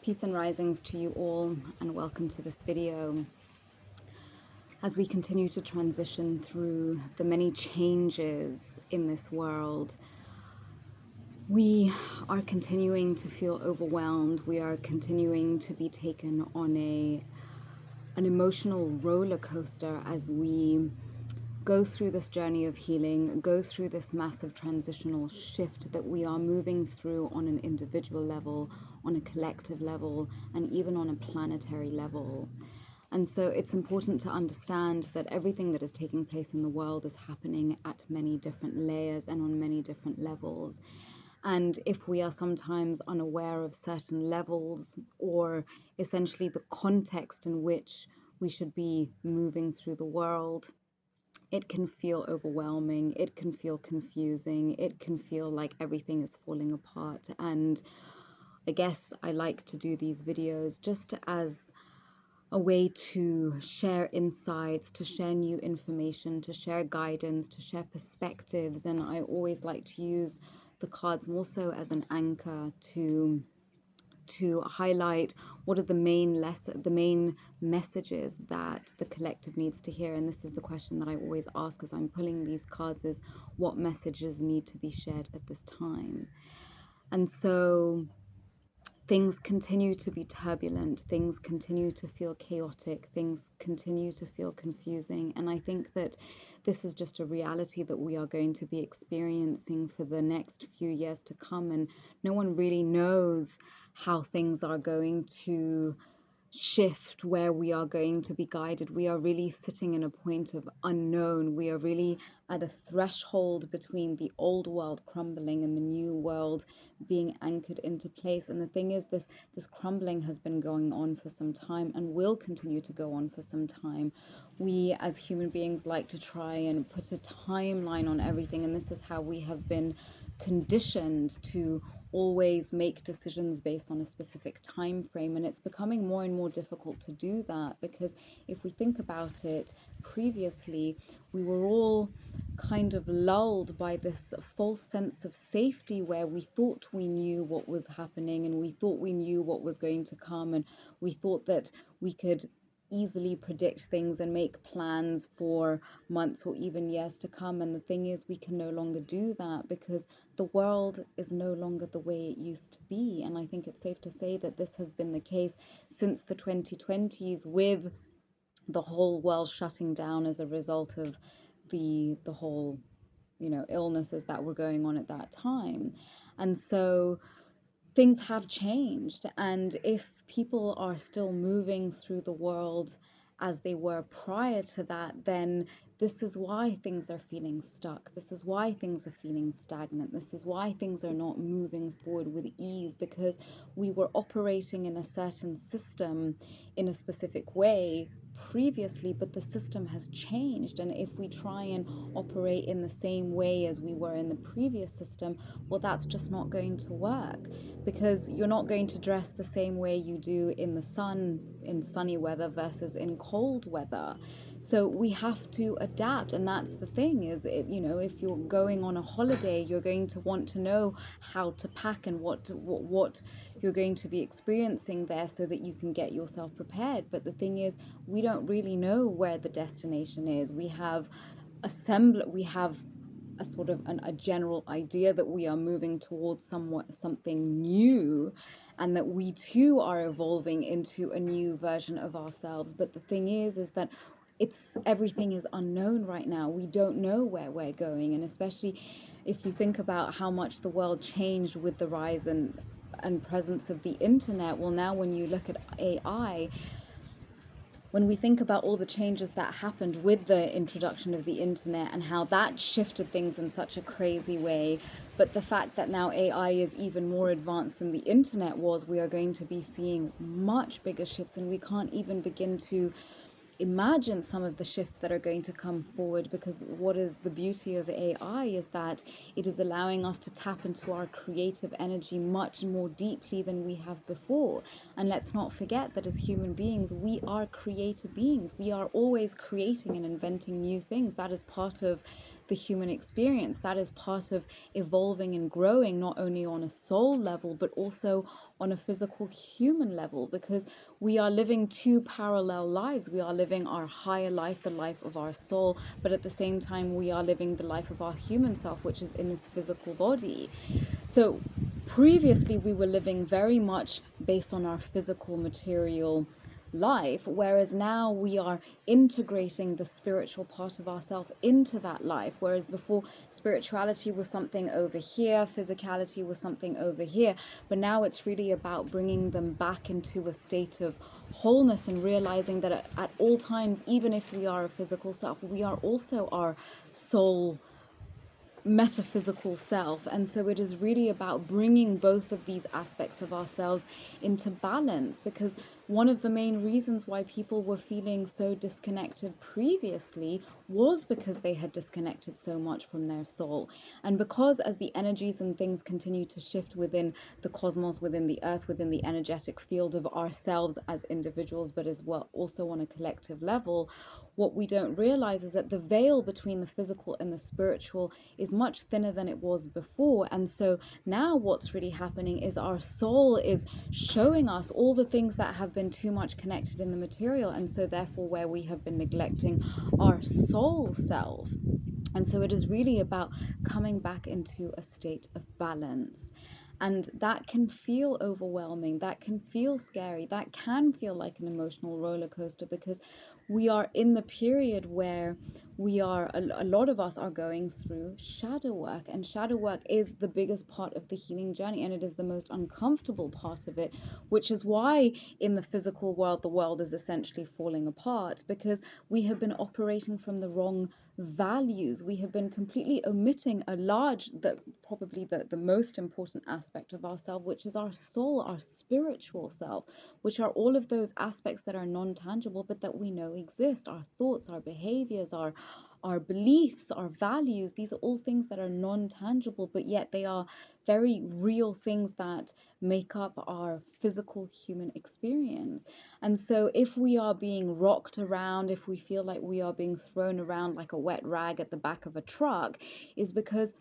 Peace and risings to you all, and welcome to this video. As we continue to transition through the many changes in this world, we are continuing to feel overwhelmed. We are continuing to be taken on an emotional roller coaster as we go through this journey of healing, go through this massive transitional shift that we are moving through on an individual level, on a collective level, and even on a planetary level. And so it's important to understand that everything that is taking place in the world is happening at many different layers and on many different levels. And if we are sometimes unaware of certain levels, or essentially the context in which we should be moving through the world, it can feel overwhelming, it can feel confusing, it can feel like everything is falling apart. And I guess I like to do these videos just as a way to share insights, to share new information, to share guidance, to share perspectives. And I always like to use the cards more so as an anchor to highlight what are the main messages that the collective needs to hear. And this is the question that I always ask as I'm pulling these cards, is what messages need to be shared at this time. And so things continue to be turbulent, things continue to feel chaotic, things continue to feel confusing. And I think that this is just a reality that we are going to be experiencing for the next few years to come. And no one really knows how things are going to shift, where we are going to be guided. We are really sitting in a point of unknown. We are really at a threshold between the old world crumbling and the new world being anchored into place. And the thing is, this crumbling has been going on for some time and will continue to go on for some time. We as human beings like to try and put a timeline on everything, and this is how we have been conditioned to always make decisions based on a specific time frame. And it's becoming more and more difficult to do that, because if we think about it, previously we were all kind of lulled by this false sense of safety, where we thought we knew what was happening and we thought we knew what was going to come, and we thought that we could easily predict things and make plans for months or even years to come. And the thing is, we can no longer do that, because the world is no longer the way it used to be. And I think it's safe to say that this has been the case since the 2020s, with the whole world shutting down as a result of the whole illnesses that were going on at that time. And so things have changed, and if people are still moving through the world as they were prior to that, then this is why things are feeling stuck. This is why things are feeling stagnant. This is why things are not moving forward with ease, because we were operating in a certain system in a specific way previously, but the system has changed. And if we try and operate in the same way as we were in the previous system, well, that's just not going to work, because you're not going to dress the same way you do in the sun, in sunny weather versus in cold weather. So we have to adapt. And that's the thing, is if you're going on a holiday, you're going to want to know how to pack and what you're going to be experiencing there, so that you can get yourself prepared. But the thing is, we don't really know where the destination is. We have a sort of a general idea that we are moving towards something new, and that we too are evolving into a new version of ourselves. But the thing is that everything is unknown right now. We don't know where we're going. And especially if you think about how much the world changed with the rise and presence of the internet. Well, now when you look at AI, when we think about all the changes that happened with the introduction of the internet and how that shifted things in such a crazy way, but the fact that now AI is even more advanced than the internet was, we are going to be seeing much bigger shifts, and we can't even begin to imagine some of the shifts that are going to come forward. Because what is the beauty of AI is that it is allowing us to tap into our creative energy much more deeply than we have before. And let's not forget that as human beings, we are creative beings. We are always creating and inventing new things. That is part of the human experience. That is part of evolving and growing, not only on a soul level, but also on a physical human level, because we are living two parallel lives. We are living our higher life, the life of our soul, but at the same time, we are living the life of our human self, which is in this physical body. So previously, we were living very much based on our physical material life, whereas now we are integrating the spiritual part of ourselves into that life. Whereas before, spirituality was something over here, physicality was something over here, but now it's really about bringing them back into a state of wholeness and realizing that at all times, even if we are a physical self, we are also our soul metaphysical self. And so it is really about bringing both of these aspects of ourselves into balance, because one of the main reasons why people were feeling so disconnected previously was because they had disconnected so much from their soul. And because as the energies and things continue to shift within the cosmos, within the earth, within the energetic field of ourselves as individuals, but as well also on a collective level, what we don't realize is that the veil between the physical and the spiritual is much thinner than it was before. And so now what's really happening is our soul is showing us all the things that have been too much connected in the material, and so therefore where we have been neglecting our soul self. And so it is really about coming back into a state of balance. And that can feel overwhelming, that can feel scary, that can feel like an emotional roller coaster, because we are in the period where a lot of us are going through shadow work, and shadow work is the biggest part of the healing journey, and it is the most uncomfortable part of it, which is why in the physical world, the world is essentially falling apart, because we have been operating from the wrong values. We have been completely omitting probably the most important aspect of ourselves, which is our soul, our spiritual self, which are all of those aspects that are non-tangible but that we know exist. Our thoughts, our behaviors, our beliefs, our values, these are all things that are non-tangible, but yet they are very real things that make up our physical human experience. And so if we are being rocked around, if we feel like we are being thrown around like a wet rag at the back of a truck, is because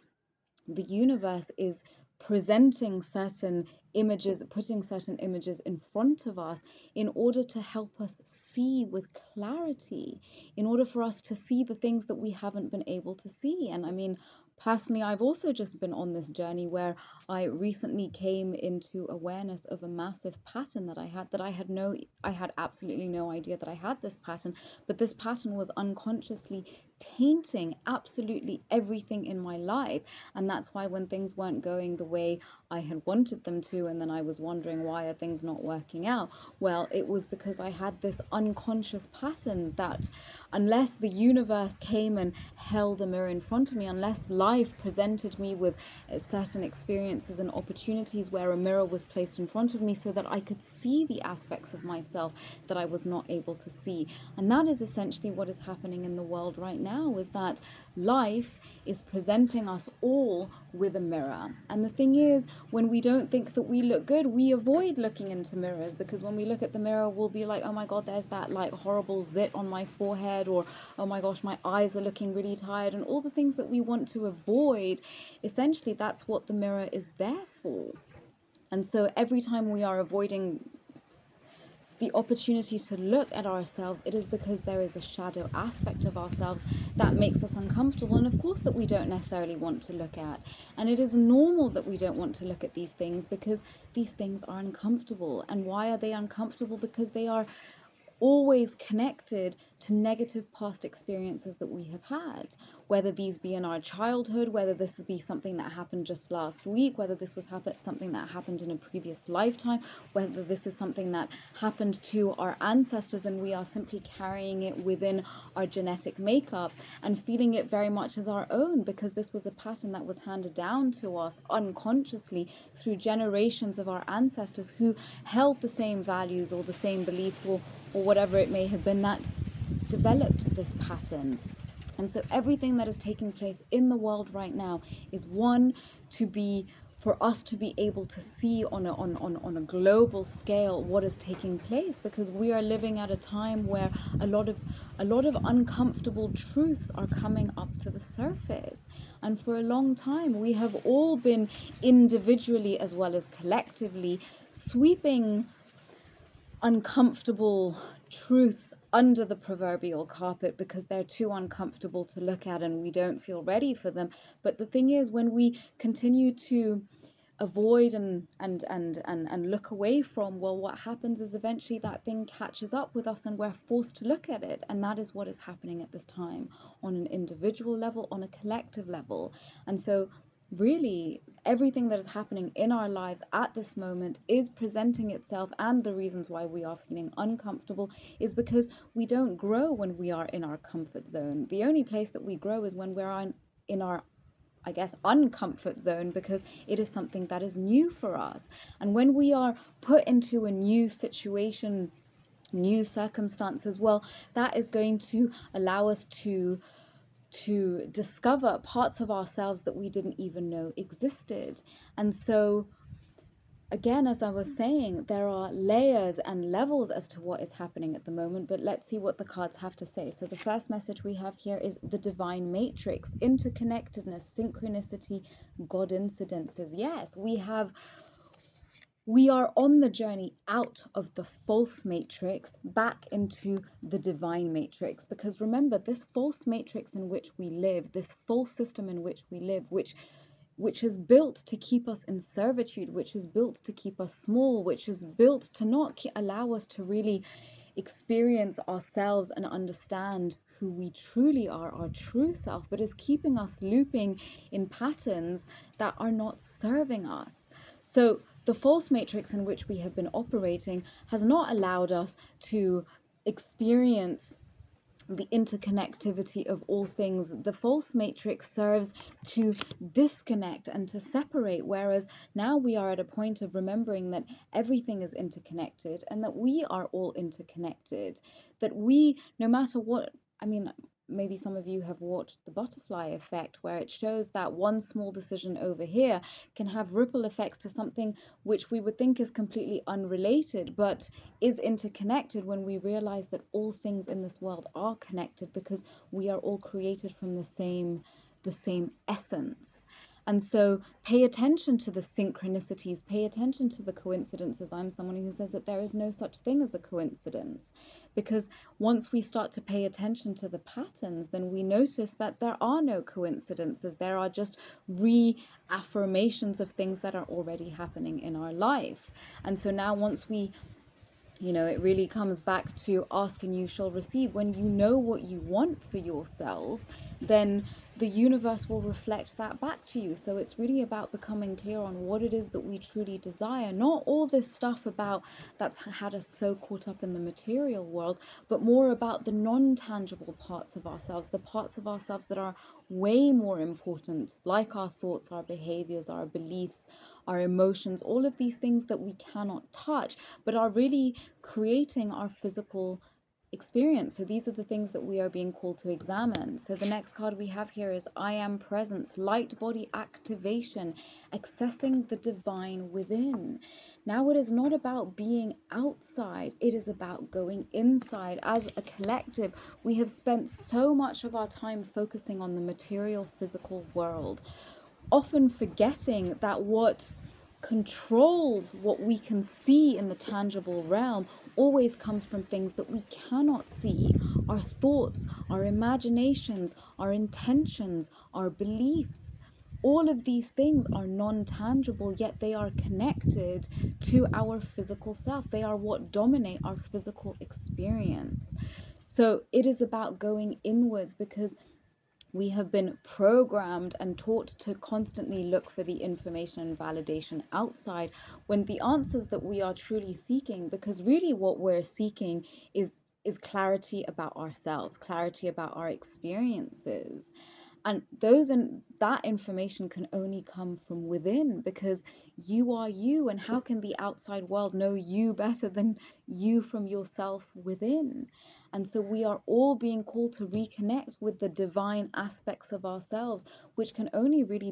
the universe is presenting certain images, putting certain images in front of us in order to help us see with clarity, in order for us to see the things that we haven't been able to see. And I mean, personally, I've also just been on this journey where I recently came into awareness of a massive pattern that I had absolutely no idea that I had this pattern, but this pattern was unconsciously tainting absolutely everything in my life. And that's why when things weren't going the way I had wanted them to, and then I was wondering, why are things not working out? Well, it was because I had this unconscious pattern that unless the universe came and held a mirror in front of me, unless life presented me with certain experiences and opportunities where a mirror was placed in front of me so that I could see the aspects of myself that I was not able to see. And that is essentially what is happening in the world right now, is that life is presenting us all with a mirror. And the thing is, when we don't think that we look good, we avoid looking into mirrors, because when we look at the mirror, we'll be like, oh my God, there's that like horrible zit on my forehead, or oh my gosh, my eyes are looking really tired, and all the things that we want to avoid. Essentially, that's what the mirror is there for. And so every time we are avoiding the opportunity to look at ourselves, it is because there is a shadow aspect of ourselves that makes us uncomfortable, and of course that we don't necessarily want to look at. And it is normal that we don't want to look at these things, because these things are uncomfortable. And why are they uncomfortable? Because they are always connected to negative past experiences that we have had, whether these be in our childhood, whether this be something that happened just last week, whether this was something that happened in a previous lifetime, whether this is something that happened to our ancestors and we are simply carrying it within our genetic makeup and feeling it very much as our own, because this was a pattern that was handed down to us unconsciously through generations of our ancestors who held the same values or the same beliefs or whatever it may have been that developed this pattern. And so everything that is taking place in the world right now is, one, to be for us to be able to see on a global scale what is taking place, because we are living at a time where a lot of uncomfortable truths are coming up to the surface. And for a long time we have all been individually as well as collectively sweeping uncomfortable truths under the proverbial carpet because they're too uncomfortable to look at and we don't feel ready for them. But the thing is, when we continue to avoid and look away from, well, what happens is eventually that thing catches up with us and we're forced to look at it. And that is what is happening at this time, on an individual level, on a collective level. And so really everything that is happening in our lives at this moment is presenting itself, and the reasons why we are feeling uncomfortable is because we don't grow when we are in our comfort zone. The only place that we grow is when we're in our, I guess, uncomfort zone, because it is something that is new for us. And when we are put into a new situation, new circumstances, well, that is going to allow us to discover parts of ourselves that we didn't even know existed. And so again, as I was saying, there are layers and levels as to what is happening at the moment, but let's see what the cards have to say. So the first message we have here is the divine matrix, interconnectedness, synchronicity, God incidences. Yes, we are on the journey out of the false matrix back into the divine matrix. Because remember, this false matrix in which we live, this false system in which we live, which is built to keep us in servitude, which is built to keep us small, which is built to not allow us to really experience ourselves and understand who we truly are, our true self, but is keeping us looping in patterns that are not serving us. So the false matrix in which we have been operating has not allowed us to experience the interconnectivity of all things. The false matrix serves to disconnect and to separate, whereas now we are at a point of remembering that everything is interconnected and that we are all interconnected, that we, no matter what, I mean, maybe some of you have watched The Butterfly Effect, where it shows that one small decision over here can have ripple effects to something which we would think is completely unrelated, but is interconnected when we realize that all things in this world are connected, because we are all created from the same essence. And so pay attention to the synchronicities, pay attention to the coincidences. I'm someone who says that there is no such thing as a coincidence, because once we start to pay attention to the patterns, then we notice that there are no coincidences. There are just reaffirmations of things that are already happening in our life. And so now once we, it really comes back to ask and you shall receive. When you know what you want for yourself, then the universe will reflect that back to you. So it's really about becoming clear on what it is that we truly desire. Not all this stuff about that's had us so caught up in the material world, but more about the non-tangible parts of ourselves, the parts of ourselves that are way more important, like our thoughts, our behaviors, our beliefs, our emotions, all of these things that we cannot touch, but are really creating our physical experience. So these are the things that we are being called to examine. So the next card we have here is I am presence, light body activation, accessing the divine within. Now it is not about being outside, it is about going inside. As a collective, we have spent so much of our time focusing on the material physical world, often forgetting that what controls what we can see in the tangible realm always comes from things that we cannot see. Our thoughts, our imaginations, our intentions, our beliefs. All of these things are non-tangible, yet they are connected to our physical self. They are what dominate our physical experience. So it is about going inwards, because we have been programmed and taught to constantly look for the information and validation outside, when the answers that we are truly seeking, because really what we're seeking is clarity about ourselves, clarity about our experiences. And that information can only come from within, because you are you, and how can the outside world know you better than you from yourself within? And so we are all being called to reconnect with the divine aspects of ourselves, which can only really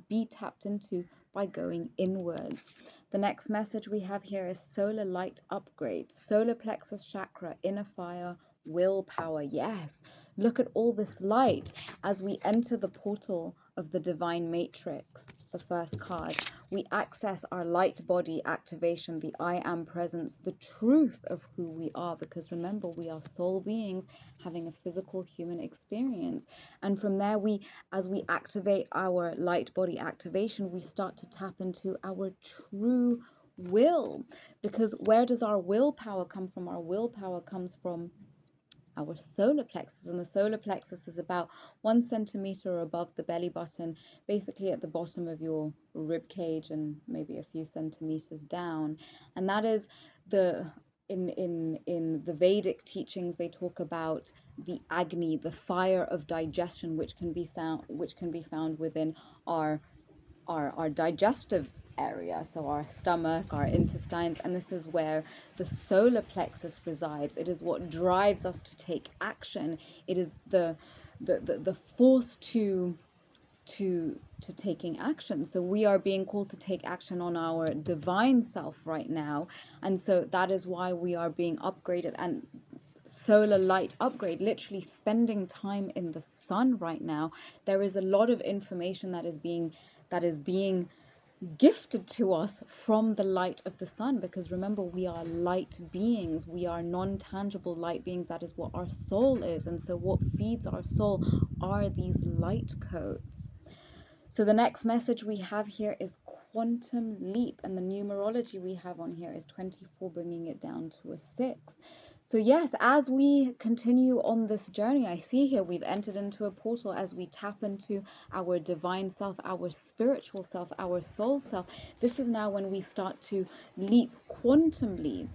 be tapped into by going inwards. The next message we have here is solar light upgrade, solar plexus chakra, inner fire, willpower. Yes, look at all this light as we enter the portal of the divine matrix. The first card, we access our light body activation, the I am presence, the truth of who we are, because remember, we are soul beings having a physical human experience. And from there, as we activate our light body activation, we start to tap into our true will. Because where does our willpower come from? Our willpower comes from our solar plexus, and the solar plexus is about 1 centimeter above the belly button, basically at the bottom of your rib cage and maybe a few centimeters down. And that is the in the Vedic teachings, they talk about the Agni, the fire of digestion, which can be found within our digestive area, so our stomach, our intestines, and this is where the solar plexus resides. It is what drives us to take action. It is the force to taking action. So we are being called to take action on our divine self right now, and so that is why we are being upgraded. And solar light upgrade, literally spending time in the sun right now, there is a lot of information that is being gifted to us from the light of the sun, because remember, we are light beings, we are non-tangible light beings. That is what our soul is, and so what feeds our soul are these light codes. So the next message we have here is quantum leap, and the numerology we have on here is 24, bringing it down to a 6. So yes, as we continue on this journey, I see here we've entered into a portal as we tap into our divine self, our spiritual self, our soul self. This is now when we start to leap quantumly.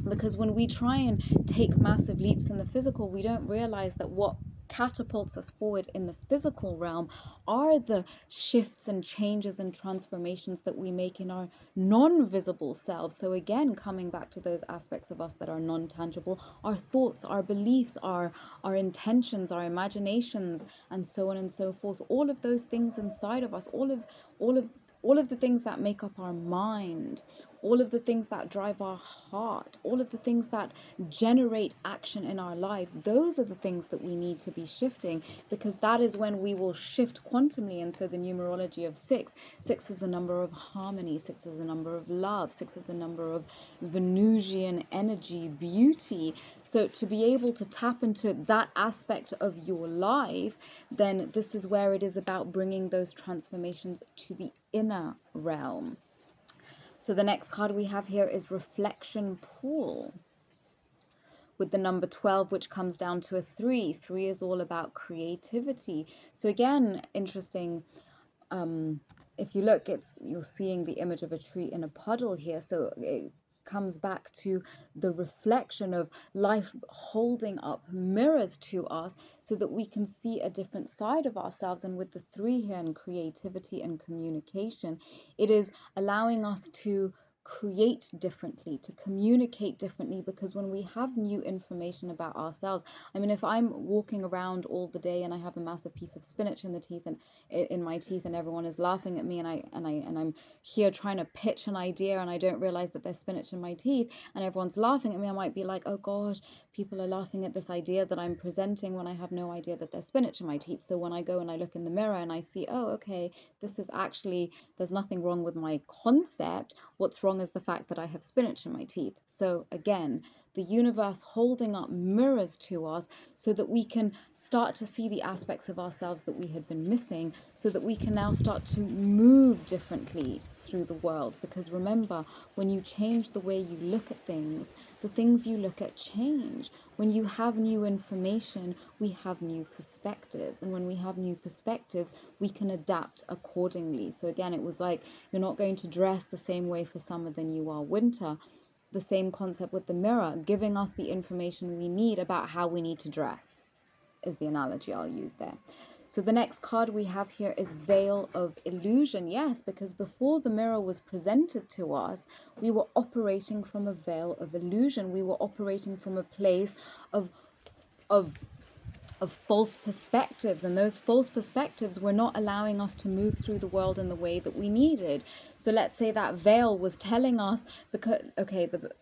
Because when we try and take massive leaps in the physical, we don't realize that what catapults us forward in the physical realm are the shifts and changes and transformations that we make in our non-visible selves. So again, coming back to those aspects of us that are non-tangible, our thoughts, our beliefs, our intentions, our imaginations, and so on and so forth, all of those things inside of us, all of the things that make up our mind, all of the things that drive our heart, all of the things that generate action in our life, those are the things that we need to be shifting, because that is when we will shift quantumly. And so the numerology of 6 is the number of harmony, 6 is the number of love, 6 is the number of Venusian energy, beauty. So to be able to tap into that aspect of your life, then this is where it is about bringing those transformations to the inner realm. So the next card we have here is Reflection Pool, with the number 12, which comes down to a 3. 3 is all about creativity. So again, interesting. If you look, you're seeing the image of a tree in a puddle here. So it comes back to the reflection of life holding up mirrors to us so that we can see a different side of ourselves. And with the 3 here in creativity and communication, it is allowing us to create differently, to communicate differently, because when we have new information about ourselves, I mean, if I'm walking around all the day and I have a massive piece of spinach in the teeth and in my teeth, and everyone is laughing at me, and I'm here trying to pitch an idea, and I don't realize that there's spinach in my teeth and everyone's laughing at me, I might be like, oh gosh, people are laughing at this idea that I'm presenting, when I have no idea that there's spinach in my teeth. So when I go and I look in the mirror and I see, oh, okay, this is actually, there's nothing wrong with my concept. What's wrong is the fact that I have spinach in my teeth. So again, the universe holding up mirrors to us so that we can start to see the aspects of ourselves that we had been missing, so that we can now start to move differently through the world. Because remember, when you change the way you look at things, the things you look at change. When you have new information, we have new perspectives. And when we have new perspectives, we can adapt accordingly. So again, it was like, you're not going to dress the same way for summer than you are winter. The same concept with the mirror, giving us the information we need about how we need to dress, is the analogy I'll use there. So the next card we have here is Veil of Illusion. Yes, because before the mirror was presented to us, we were operating from a veil of illusion. We were operating from a place of of of false perspectives, and those false perspectives were not allowing us to move through the world in the way that we needed. So let's say that veil was telling us, because okay, the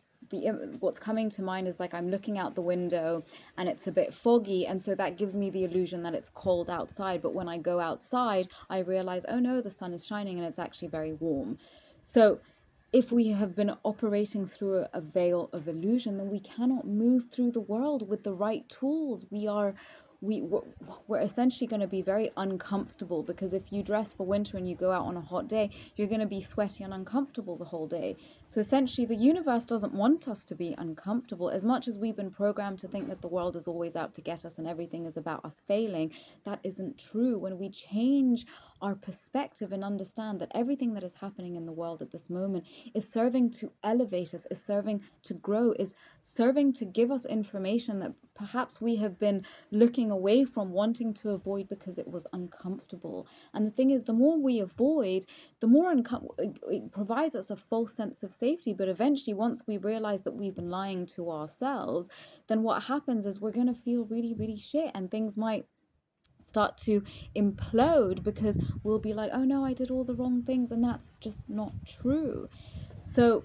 what's coming to mind is like I'm looking out the window and it's a bit foggy, and so that gives me the illusion that it's cold outside, but when I go outside I realize, oh no, the sun is shining and it's actually very warm. So if we have been operating through a veil of illusion, then we cannot move through the world with the right tools. We're essentially going to be very uncomfortable, because if you dress for winter and you go out on a hot day, you're going to be sweaty and uncomfortable the whole day. So essentially the universe doesn't want us to be uncomfortable. As much as we've been programmed to think that the world is always out to get us and everything is about us failing, that isn't true. When we change our perspective and understand that everything that is happening in the world at this moment is serving to elevate us, is serving to grow, is serving to give us information that perhaps we have been looking away from, wanting to avoid because it was uncomfortable. And the thing is, the more we avoid, the more it provides us a false sense of safety. But eventually, once we realize that we've been lying to ourselves, then what happens is we're going to feel really, really shit, and things might start to implode, because we'll be like, oh no, I did all the wrong things, and that's just not true. So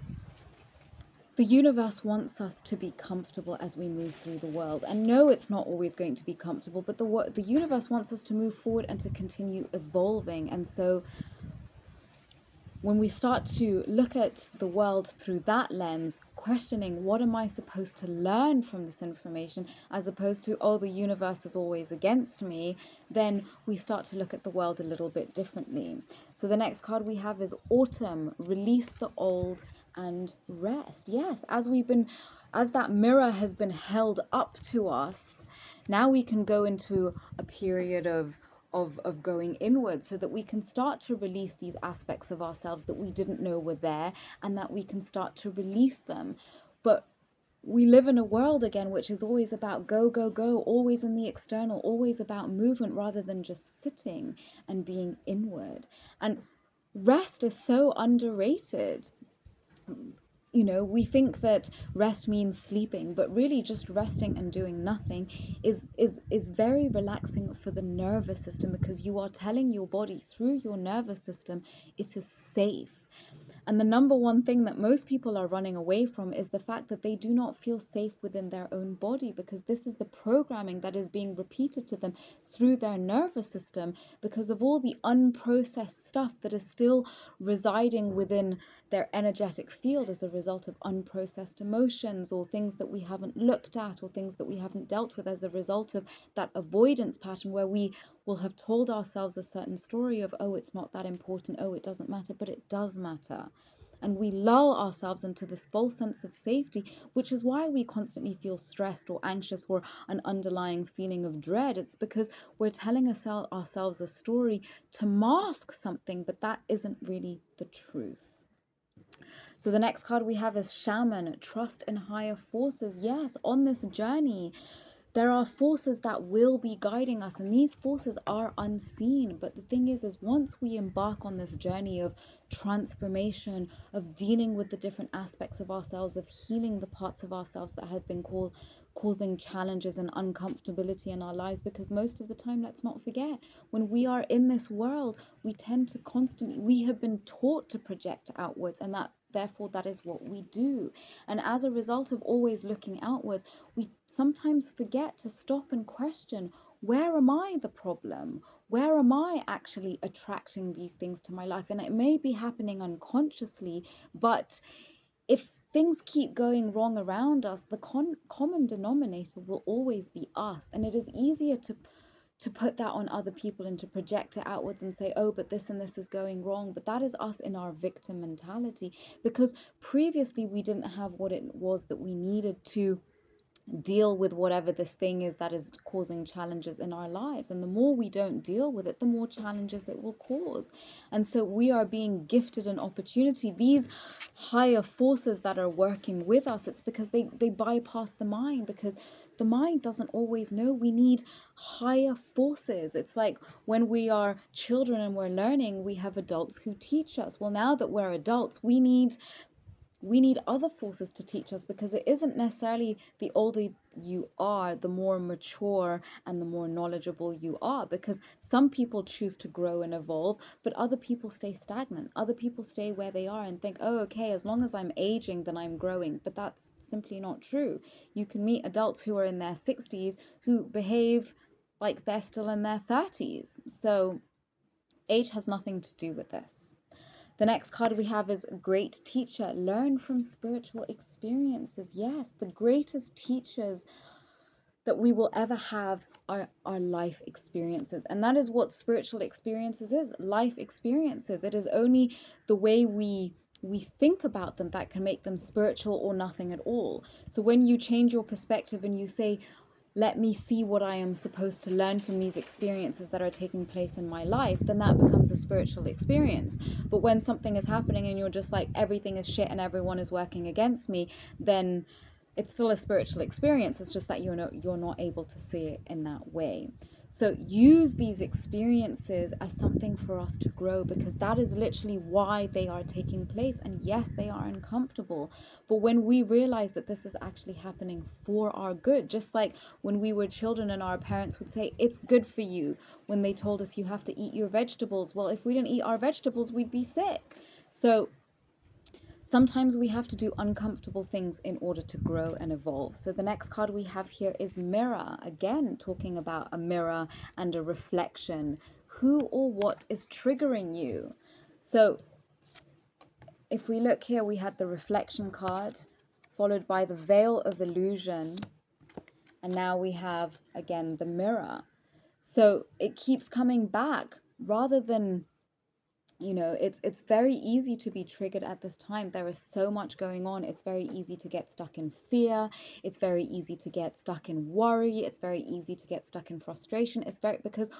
the universe wants us to be comfortable as we move through the world. And no, it's not always going to be comfortable, but the universe wants us to move forward and to continue evolving. And so when we start to look at the world through that lens, questioning what am I supposed to learn from this information, as opposed to, oh, the universe is always against me, then we start to look at the world a little bit differently. So the next card we have is Autumn, release the old and rest. Yes, as that mirror has been held up to us, now we can go into a period of going inward, so that we can start to release these aspects of ourselves that we didn't know were there, and that we can start to release them. But we live in a world again which is always about go, go, go, always in the external, always about movement, rather than just sitting and being inward. And rest is so underrated. You know, we think that rest means sleeping, but really just resting and doing nothing is very relaxing for the nervous system, because you are telling your body through your nervous system it is safe. And the number one thing that most people are running away from is the fact that they do not feel safe within their own body, because this is the programming that is being repeated to them through their nervous system, because of all the unprocessed stuff that is still residing within their energetic field as a result of unprocessed emotions, or things that we haven't looked at, or things that we haven't dealt with as a result of that avoidance pattern, where we will have told ourselves a certain story of, oh, it's not that important, oh, it doesn't matter, but it does matter. And we lull ourselves into this false sense of safety, which is why we constantly feel stressed or anxious, or an underlying feeling of dread. It's because we're telling ourselves a story to mask something, but that isn't really the truth. So the next card we have is Shaman, trust in higher forces. Yes, on this journey, there are forces that will be guiding us, and these forces are unseen. But the thing is once we embark on this journey of transformation, of dealing with the different aspects of ourselves, of healing the parts of ourselves that have been causing challenges and uncomfortability in our lives, because most of the time, let's not forget, when we are in this world, we tend to we have been taught to project outwards, and therefore that is what we do. And as a result of always looking outwards, we sometimes forget to stop and question, where am I the problem? Where am I actually attracting these things to my life? And it may be happening unconsciously, but if things keep going wrong around us, the common denominator will always be us. And it is easier to put that on other people and to project it outwards and say, oh, but this and this is going wrong. But that is us in our victim mentality, because previously we didn't have what it was that we needed to deal with whatever this thing is that is causing challenges in our lives. And the more we don't deal with it, the more challenges it will cause. And so we are being gifted an opportunity. These higher forces that are working with us, it's because they bypass the mind, because the mind doesn't always know. We need higher forces. It's like when we are children and we're learning, we have adults who teach us. Well, now that we're adults, we need other forces to teach us, because it isn't necessarily the older you are, the more mature and the more knowledgeable you are, because some people choose to grow and evolve, but other people stay stagnant. Other people stay where they are and think, oh, okay, as long as I'm aging, then I'm growing. But that's simply not true. You can meet adults who are in their 60s who behave like they're still in their 30s. So age has nothing to do with this. The next card we have is Great Teacher. Learn from spiritual experiences. Yes, the greatest teachers that we will ever have are our life experiences. And that is what spiritual experiences is, life experiences. It is only the way we think about them that can make them spiritual or nothing at all. So when you change your perspective and you say, let me see what I am supposed to learn from these experiences that are taking place in my life, then that becomes a spiritual experience. But when something is happening and you're just like, everything is shit and everyone is working against me, then it's still a spiritual experience. It's just that you're not able to see it in that way. So use these experiences as something for us to grow, because that is literally why they are taking place. And yes, they are uncomfortable. But when we realize that this is actually happening for our good, just like when we were children and our parents would say, it's good for you, when they told us you have to eat your vegetables. Well, if we didn't eat our vegetables, we'd be sick. So sometimes we have to do uncomfortable things in order to grow and evolve. So the next card we have here is Mirror. Again, talking about a mirror and a reflection. Who or what is triggering you? So if we look here, we had the reflection card, followed by the veil of illusion. And now we have, again, the mirror. So it keeps coming back rather than, it's very easy to be triggered at this time. There is so much going on. It's very easy to get stuck in fear. It's very easy to get stuck in worry. It's very easy to get stuck in frustration. Because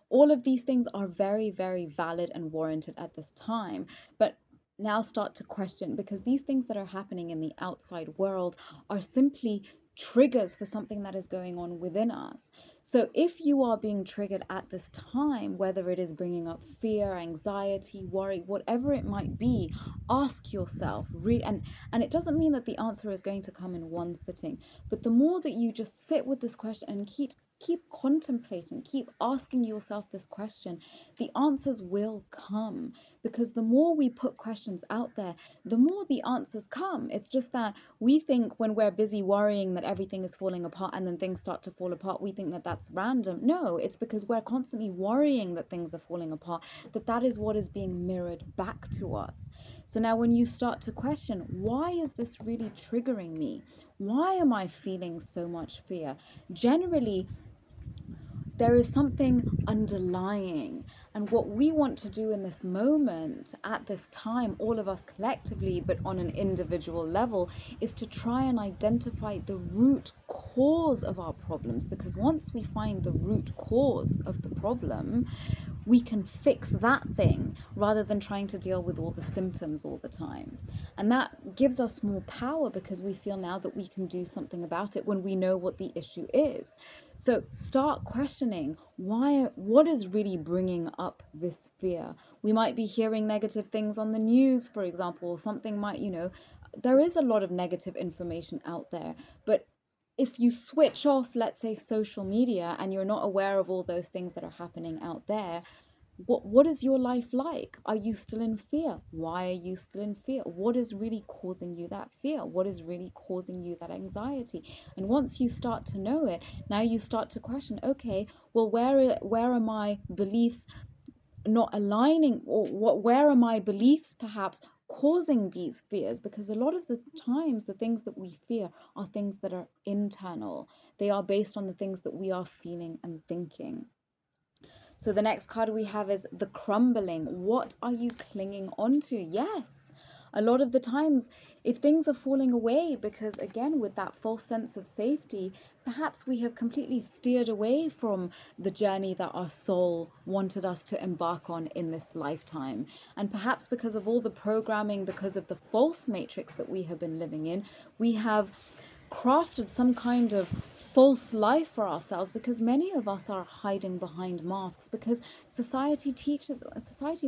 all of these things are very, very valid and warranted at this time. But now start to question, because these things that are happening in the outside world are simply triggers for something that is going on within us. So if you are being triggered at this time, whether it is bringing up fear, anxiety, worry, whatever it might be, ask yourself, and it doesn't mean that the answer is going to come in one sitting, but the more that you just sit with this question and keep contemplating, keep asking yourself this question, the answers will come. Because the more we put questions out there, the more the answers come. It's just that we think when we're busy worrying that everything is falling apart and then things start to fall apart, we think that that's random. No, it's because we're constantly worrying that things are falling apart, that is what is being mirrored back to us. So now when you start to question, why is this really triggering me? Why am I feeling so much fear? Generally, there is something underlying. And what we want to do in this moment, at this time, all of us collectively, but on an individual level, is to try and identify the root cause of our problems. Because once we find the root cause of the problem, we can fix that thing rather than trying to deal with all the symptoms all the time. And that gives us more power, because we feel now that we can do something about it when we know what the issue is. So start questioning what is really bringing up this fear. We might be hearing negative things on the news, for example, or something might, there is a lot of negative information out there, but if you switch off, let's say, social media, and you're not aware of all those things that are happening out there, what is your life like? Are you still in fear? Why are you still in fear? What is really causing you that fear? What is really causing you that anxiety? And once you start to know it, now you start to question, okay, well, where are my beliefs not aligning, or where are my beliefs perhaps causing these fears? Because a lot of the times the things that we fear are things that are internal. They are based on the things that we are feeling and thinking. So the next card we have is the crumbling. What are you clinging onto? Yes, A lot of the times, if things are falling away, because again, with that false sense of safety, perhaps we have completely steered away from the journey that our soul wanted us to embark on in this lifetime. And perhaps because of all the programming, because of the false matrix that we have been living in, we have crafted some kind of false life for ourselves, because many of us are hiding behind masks, because society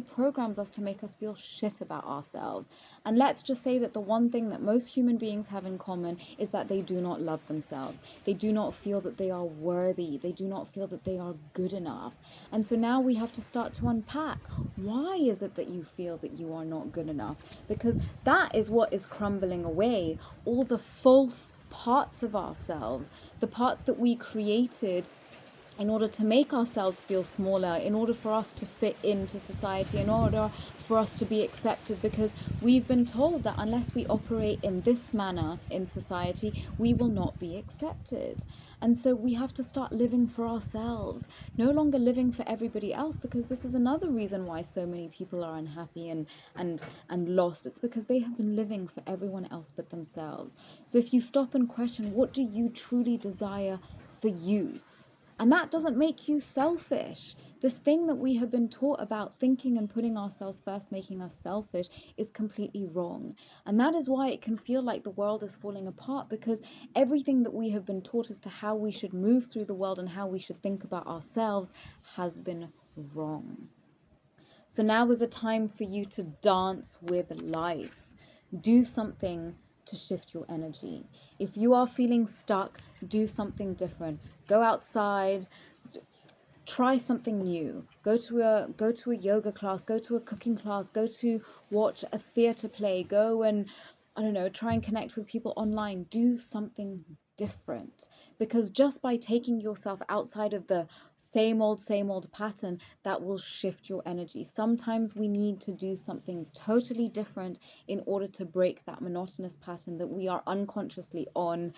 programs us to make us feel shit about ourselves. And let's just say that the one thing that most human beings have in common is that they do not love themselves. They do not feel that they are worthy. They do not feel that they are good enough. And so now we have to start to unpack, why is it that you feel that you are not good enough? Because that is what is crumbling away, all the false parts of ourselves, the parts that we created in order to make ourselves feel smaller, in order for us to fit into society, in order for us to be accepted, because we've been told that unless we operate in this manner in society, we will not be accepted. And so we have to start living for ourselves, no longer living for everybody else, because this is another reason why so many people are unhappy and lost. It's because they have been living for everyone else but themselves. So if you stop and question, what do you truly desire for you? And that doesn't make you selfish. This thing that we have been taught about thinking and putting ourselves first, making us selfish, is completely wrong. And that is why it can feel like the world is falling apart, because everything that we have been taught as to how we should move through the world and how we should think about ourselves has been wrong. So now is a time for you to dance with life. Do something to shift your energy. If you are feeling stuck, do something different. Go outside, try something new. Go to a yoga class, go to a cooking class, go to watch a theater play, go and, I don't know, try and connect with people online. Do something different, because just by taking yourself outside of the same old pattern, that will shift your energy. Sometimes we need to do something totally different in order to break that monotonous pattern that we are unconsciously on.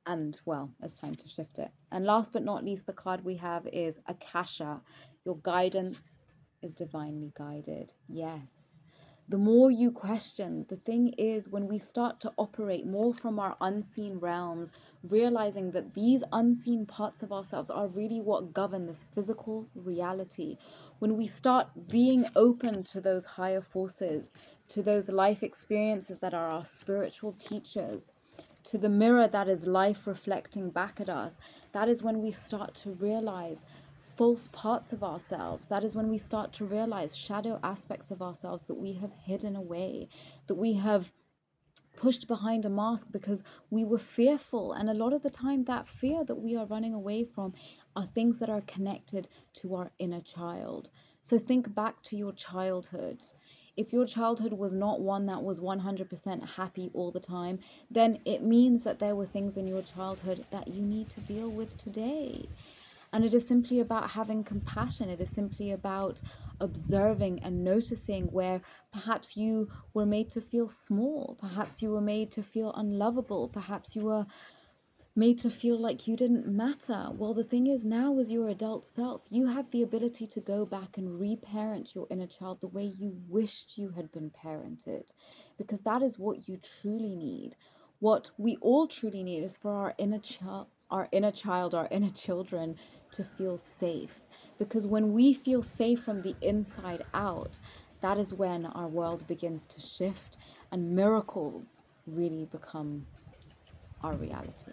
And well, it's time to shift it. And last but not least, the card we have is Akasha. Your guidance is divinely guided. Yes. The more you question, the thing is, when we start to operate more from our unseen realms, realizing that these unseen parts of ourselves are really what govern this physical reality, when we start being open to those higher forces, to those life experiences that are our spiritual teachers, to the mirror that is life reflecting back at us, that is when we start to realize false parts of ourselves. That is when we start to realize shadow aspects of ourselves that we have hidden away, that we have pushed behind a mask because we were fearful. And a lot of the time, that fear that we are running away from are things that are connected to our inner child. So think back to your childhood. If your childhood was not one that was 100% happy all the time, then it means that there were things in your childhood that you need to deal with today. And it is simply about having compassion. It is simply about observing and noticing where perhaps you were made to feel small, perhaps you were made to feel unlovable, perhaps you were made to feel like you didn't matter. Well, the thing is, now as your adult self, you have the ability to go back and reparent your inner child the way you wished you had been parented, because that is what you truly need. What we all truly need is for our inner child, our inner children to feel safe. Because when we feel safe from the inside out, that is when our world begins to shift and miracles really become our reality.